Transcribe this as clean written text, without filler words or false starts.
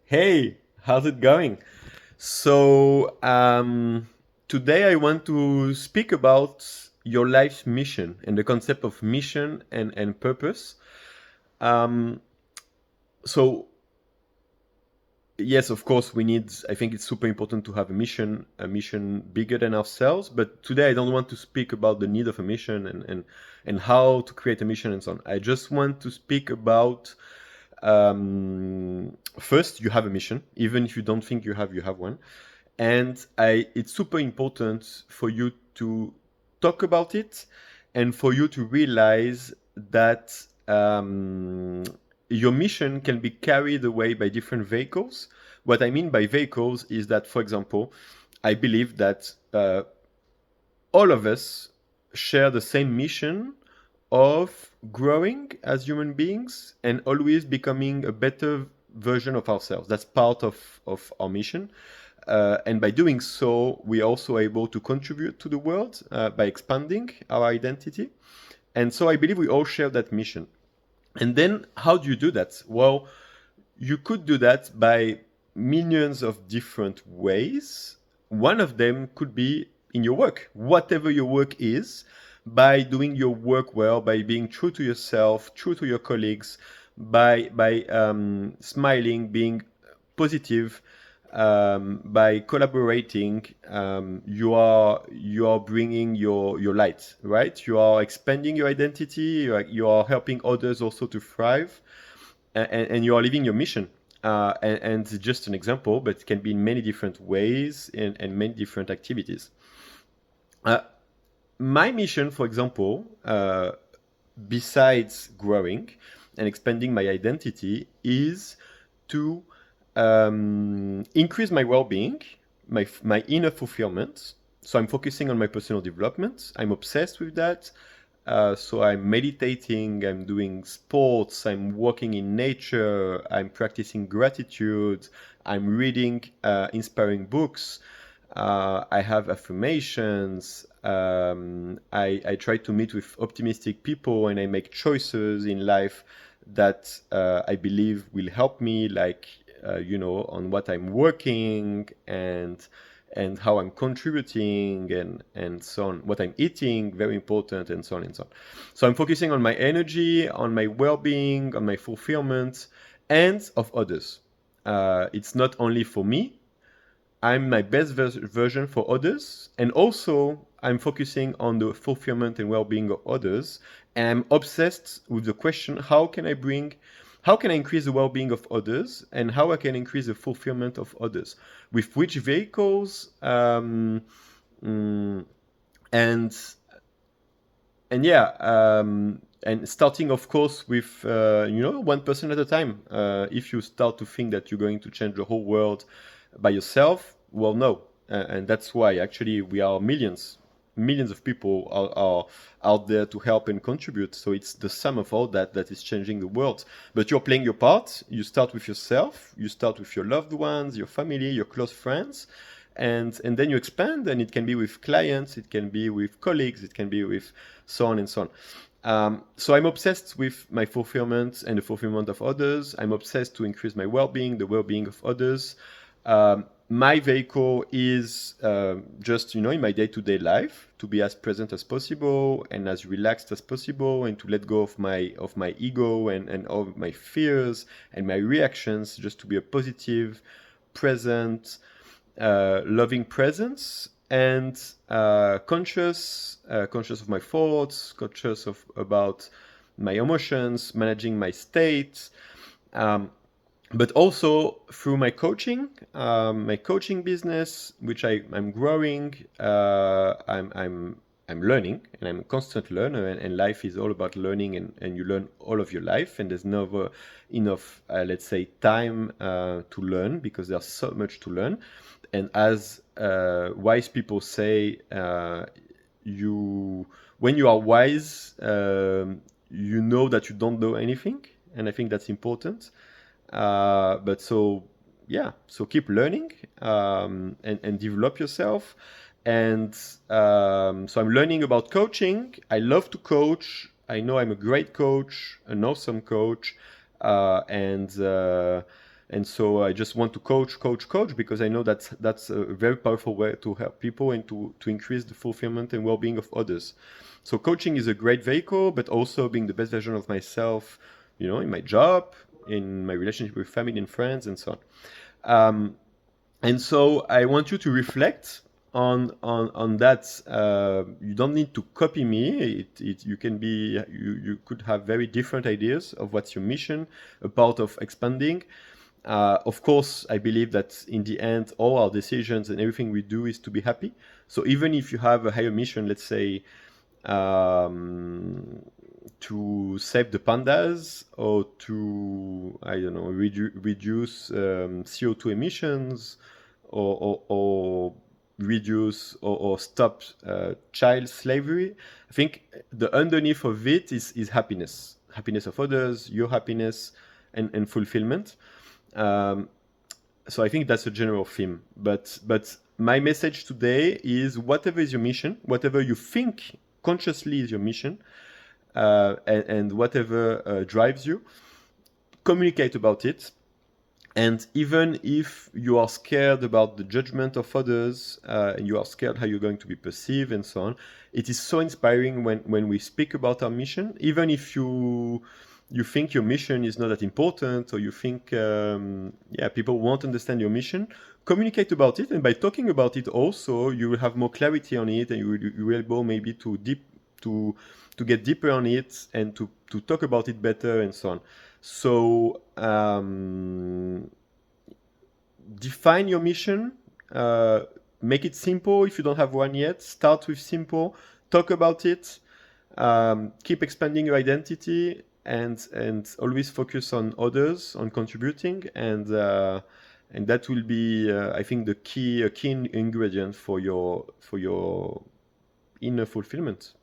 Hey, how's it going? So, today I want to speak about your life's mission and the concept of mission and purpose. Um, so, yes, of course, I think it's super important to have a mission bigger than ourselves. But today I don't want to speak about the need of a mission and how to create a mission and so on. I just want to speak about first, you have a mission, even if you don't think you have one. And it's super important for you to talk about it and for you to realize that your mission can be carried away by different vehicles. What I mean by vehicles is that, for example, I believe that all of us share the same mission of growing as human beings and always becoming a better version of ourselves. That's part of our mission. And by doing so, we are also able to contribute to the world by expanding our identity. And so I believe we all share that mission. And then how do you do that? Well, you could do that by millions of different ways. One of them could be in your work, whatever your work is, by doing your work well, by being true to yourself, true to your colleagues, by smiling, being positive, by collaborating, you are bringing your light, right? You are expanding your identity. You are helping others also to thrive, and you are living your mission. And just an example, but it can be in many different ways and many different activities. Uh, my mission, for example, besides growing and expanding my identity, is to increase my well-being, my inner fulfillment. So I'm focusing on my personal development. I'm obsessed with that. So I'm meditating, I'm doing sports, I'm walking in nature, I'm practicing gratitude, I'm reading inspiring books. I have affirmations. I try to meet with optimistic people, and I make choices in life that I believe will help me, like on what I'm working and how I'm contributing and so on. What I'm eating, very important, and so on and so on. So I'm focusing on my energy, on my well-being, on my fulfillment, and of others. It's not only for me. I'm my best version for others, and also I'm focusing on the fulfillment and well-being of others. And I'm obsessed with the question: how can I increase the well-being of others, and how I can increase the fulfillment of others? With which vehicles? Mm, and and yeah, and starting, of course, with 1% at a time. If you start to think that you're going to change the whole world by yourself, well, no. And that's why actually we are millions of people are out there to help and contribute. So it's the sum of all that is changing the world. But you're playing your part. You start with yourself. You start with your loved ones, your family, your close friends. And then you expand, and it can be with clients, it can be with colleagues, it can be with so on and so on. So I'm obsessed with my fulfillment and the fulfillment of others. I'm obsessed to increase my well-being, the well-being of others. My vehicle is just, in my day-to-day life, to be as present as possible and as relaxed as possible, and to let go of my ego and all my fears and my reactions, just to be a positive, present, loving presence, and conscious of my thoughts, conscious about my emotions, managing my state, but also through my coaching business, which I'm growing. I'm learning, and I'm a constant learner, and life is all about learning, and you learn all of your life, and there's never enough, let's say, time to learn, because there's so much to learn. And as wise people say, when you are wise, you know that you don't know anything, and I think that's important. But so yeah, so keep learning, and develop yourself. And so I'm learning about coaching. I love to coach. I know I'm a great coach, an awesome coach, and And so I just want to coach because I know that's a very powerful way to help people and to increase the fulfillment and well-being of others. So coaching is a great vehicle, but also being the best version of myself, in my job, in my relationship with family and friends, and so on. And so I want you to reflect on that. You don't need to copy me. You can be you could have very different ideas of what's your mission, a part of expanding. Of course, I believe that in the end, all our decisions and everything we do is to be happy. So even if you have a higher mission, let's say to save the pandas or to, I don't know, reduce CO2 emissions or reduce or stop child slavery. I think the underneath of it is happiness of others, your happiness, and fulfillment. So I think that's a general theme. But my message today is whatever is your mission, whatever you think consciously is your mission, and whatever drives you, communicate about it. And even if you are scared about the judgment of others, and you are scared how you're going to be perceived and so on, it is so inspiring when we speak about our mission. Even if you think your mission is not that important, or you think people won't understand your mission, communicate about it. And by talking about it also, you will have more clarity on it, and you will be able maybe to get deeper on it and to talk about it better and so on. So define your mission, make it simple. If you don't have one yet, start with simple, talk about it, keep expanding your identity, and always focus on others, on contributing, and that will be, I think, the key ingredient for your inner fulfillment.